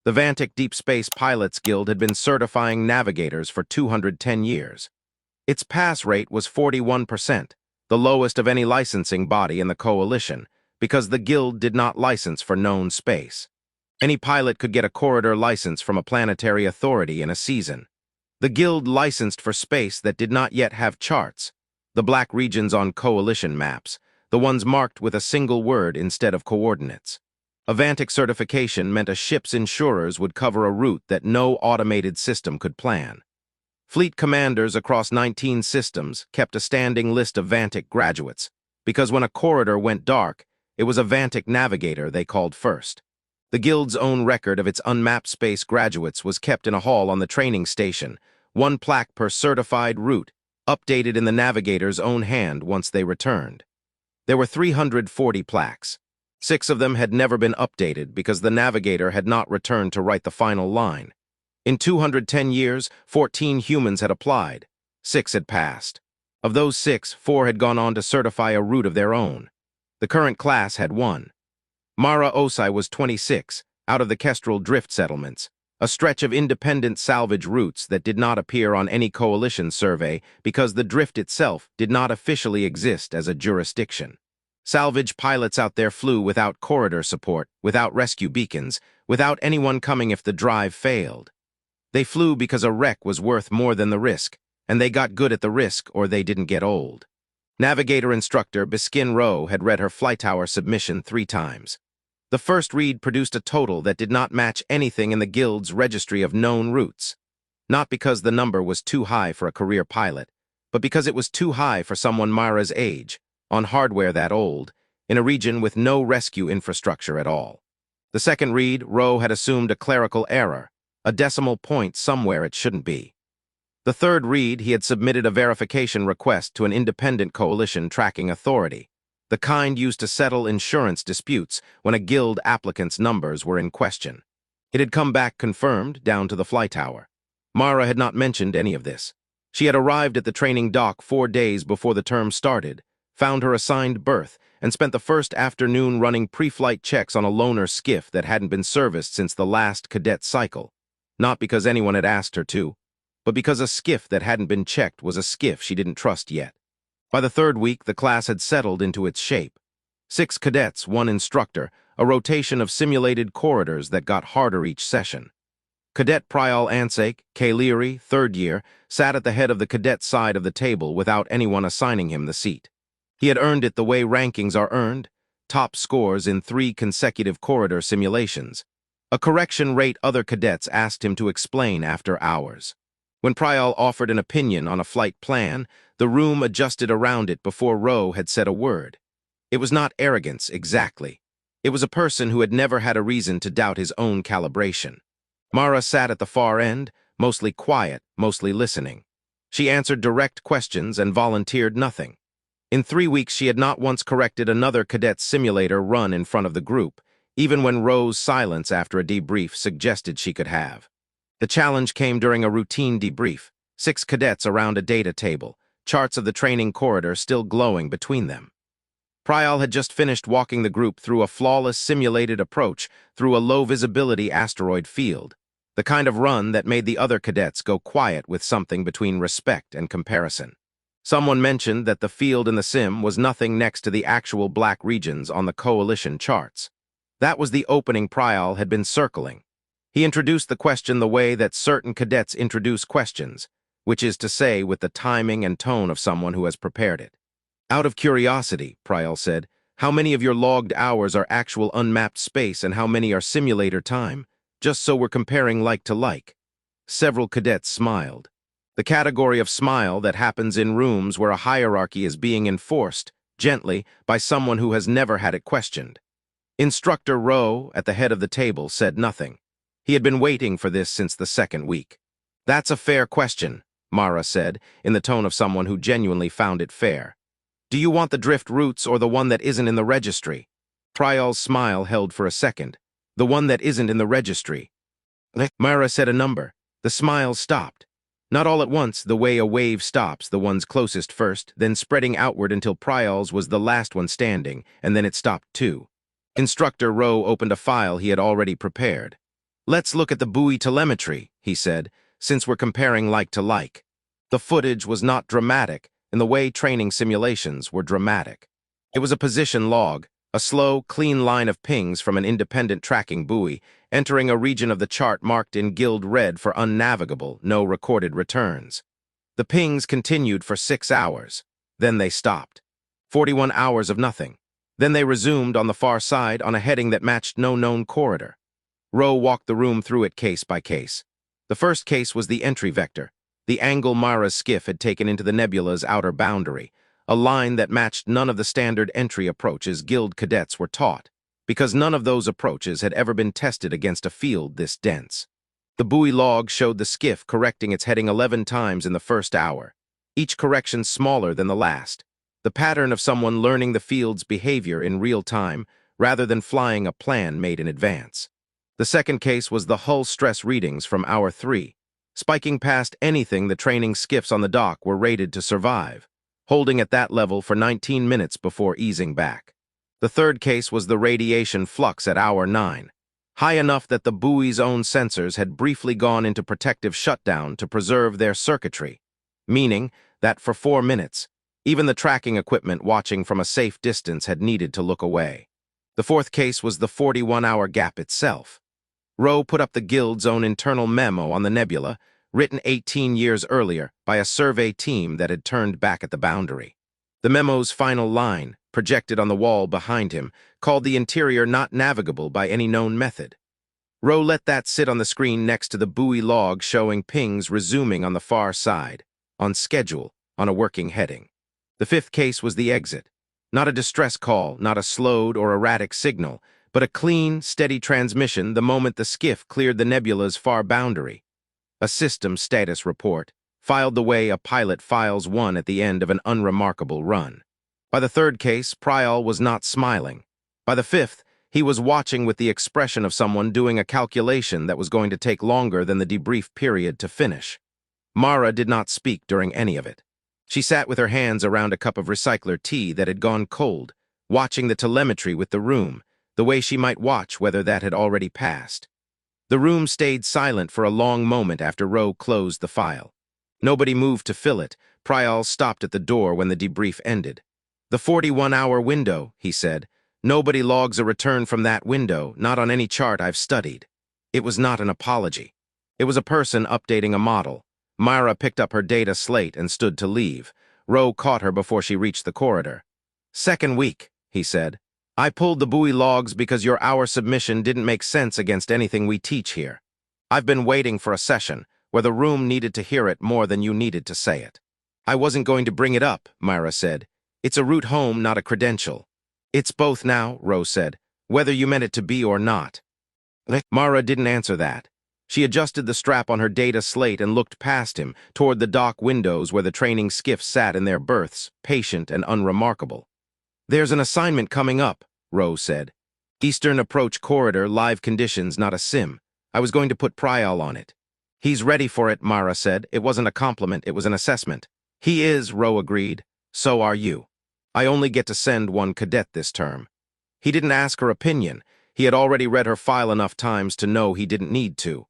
The Vantic Deep Space Pilots Guild had been certifying navigators for 210 years. Its pass rate was 41%, the lowest of any licensing body in the coalition, because the guild did not license for known space. Any pilot could get a corridor license from a planetary authority in a season. The guild licensed for space that did not yet have charts, the black regions on coalition maps, the ones marked with a single word instead of coordinates. A Vantic certification meant a ship's insurers would cover a route that no automated system could plan. Fleet commanders across 19 systems kept a standing list of Vantic graduates, because when a corridor went dark, it was a Vantic navigator they called first. The Guild's own record of its unmapped space graduates was kept in a hall on the training station, one plaque per certified route, updated in the navigator's own hand once they returned. There were 340 plaques. 6 of them had never been updated because the navigator had not returned to write the final line. In 210 years, 14 humans had applied. 6 had passed. Of those 6, 4 had gone on to certify a route of their own. The current class had 1. Mara Osai was 26, out of the Kestrel Drift settlements, a stretch of independent salvage routes that did not appear on any coalition survey because the drift itself did not officially exist as a jurisdiction. Salvage pilots out there flew without corridor support, without rescue beacons, without anyone coming if the drive failed. They flew because a wreck was worth more than the risk, and they got good at the risk or they didn't get old. Navigator instructor Biskin Rowe had read her flight hour submission 3 times. The first read produced a total that did not match anything in the Guild's registry of known routes. Not because the number was too high for a career pilot, but because it was too high for someone Mara's age, on hardware that old, in a region with no rescue infrastructure at all. The second read, Rowe had assumed a clerical error, a decimal point somewhere it shouldn't be. The third read, he had submitted a verification request to an independent coalition tracking authority, the kind used to settle insurance disputes when a guild applicant's numbers were in question. It had come back confirmed, down to the flight hour. Mara had not mentioned any of this. She had arrived at the training dock 4 days before the term started, found her assigned berth, and spent the first afternoon running pre-flight checks on a loaner skiff that hadn't been serviced since the last cadet cycle. Not because anyone had asked her to, but because a skiff that hadn't been checked was a skiff she didn't trust yet. By the 3rd week, the class had settled into its shape. 6 cadets, 1 instructor, a rotation of simulated corridors that got harder each session. Cadet Prial Ansake, K. Leary, 3rd year, sat at the head of the cadet side of the table without anyone assigning him the seat. He had earned it the way rankings are earned, top scores in 3 consecutive corridor simulations, a correction rate other cadets asked him to explain after hours. When Prial offered an opinion on a flight plan, the room adjusted around it before Rowe had said a word. It was not arrogance, exactly. It was a person who had never had a reason to doubt his own calibration. Mara sat at the far end, mostly quiet, mostly listening. She answered direct questions and volunteered nothing. In 3 weeks, she had not once corrected another cadet's simulator run in front of the group, even when Rowe's silence after a debrief suggested she could have. The challenge came during a routine debrief, 6 cadets around a data table, charts of the training corridor still glowing between them. Prial had just finished walking the group through a flawless simulated approach through a low-visibility asteroid field, the kind of run that made the other cadets go quiet with something between respect and comparison. Someone mentioned that the field in the sim was nothing next to the actual black regions on the coalition charts. That was the opening Prial had been circling. He introduced the question the way that certain cadets introduce questions, which is to say with the timing and tone of someone who has prepared it. Out of curiosity, Prial said, how many of your logged hours are actual unmapped space and how many are simulator time, just so we're comparing like to like? Several cadets smiled. The category of smile that happens in rooms where a hierarchy is being enforced, gently, by someone who has never had it questioned. Instructor Rowe, at the head of the table, said nothing. He had been waiting for this since the 2nd week. That's a fair question, Mara said, in the tone of someone who genuinely found it fair. Do you want the drift routes or the one that isn't in the registry? Prial's smile held for a second. The one that isn't in the registry. Mara said a number. The smile stopped. Not all at once, the way a wave stops, the ones closest first, then spreading outward until Prial's was the last one standing, and then it stopped too. Instructor Rowe opened a file he had already prepared. Let's look at the buoy telemetry, he said, since we're comparing like to like. The footage was not dramatic in the way training simulations were dramatic. It was a position log, a slow, clean line of pings from an independent tracking buoy, entering a region of the chart marked in gilt red for unnavigable, no recorded returns. The pings continued for 6 hours. Then they stopped. 41 hours of nothing. Then they resumed on the far side on a heading that matched no known corridor. Rowe walked the room through it case by case. The first case was the entry vector, the angle Mara's skiff had taken into the nebula's outer boundary, a line that matched none of the standard entry approaches Guild cadets were taught, because none of those approaches had ever been tested against a field this dense. The buoy log showed the skiff correcting its heading 11 times in the first hour, each correction smaller than the last, the pattern of someone learning the field's behavior in real time rather than flying a plan made in advance. The second case was the hull stress readings from hour 3, spiking past anything the training skiffs on the dock were rated to survive, holding at that level for 19 minutes before easing back. The third case was the radiation flux at hour 9, high enough that the buoy's own sensors had briefly gone into protective shutdown to preserve their circuitry, meaning that for 4 minutes, even the tracking equipment watching from a safe distance had needed to look away. The fourth case was the 41-hour gap itself. Rowe put up the Guild's own internal memo on the nebula, written 18 years earlier by a survey team that had turned back at the boundary. The memo's final line, projected on the wall behind him, called the interior not navigable by any known method. Rowe let that sit on the screen next to the buoy log showing pings resuming on the far side, on schedule, on a working heading. The fifth case was the exit. Not a distress call, not a slowed or erratic signal, but a clean, steady transmission the moment the skiff cleared the nebula's far boundary. A system status report, filed the way a pilot files one at the end of an unremarkable run. By the third case, Prial was not smiling. By the fifth, he was watching with the expression of someone doing a calculation that was going to take longer than the debrief period to finish. Mara did not speak during any of it. She sat with her hands around a cup of recycler tea that had gone cold, watching the telemetry with the room, the way she might watch whether that had already passed. The room stayed silent for a long moment after Rowe closed the file. Nobody moved to fill it. Prial stopped at the door when the debrief ended. The 41-hour window, he said. Nobody logs a return from that window, not on any chart I've studied. It was not an apology. It was a person updating a model. Myra picked up her data slate and stood to leave. Rowe caught her before she reached the corridor. "Second week," he said. "I pulled the buoy logs because your hour submission didn't make sense against anything we teach here. I've been waiting for a session where the room needed to hear it more than you needed to say it." "I wasn't going to bring it up," Myra said. "It's a route home, not a credential." "It's both now," Rowe said, "whether you meant it to be or not." Mara didn't answer that. She adjusted the strap on her data slate and looked past him, toward the dock windows where the training skiffs sat in their berths, patient and unremarkable. "There's an assignment coming up," Rowe said. "Eastern Approach Corridor, live conditions, not a sim. I was going to put Prial on it." "He's ready for it," Mara said. "It wasn't a compliment, it was an assessment." "He is," Rowe agreed. "So are you. I only get to send one cadet this term." He didn't ask her opinion. He had already read her file enough times to know he didn't need to.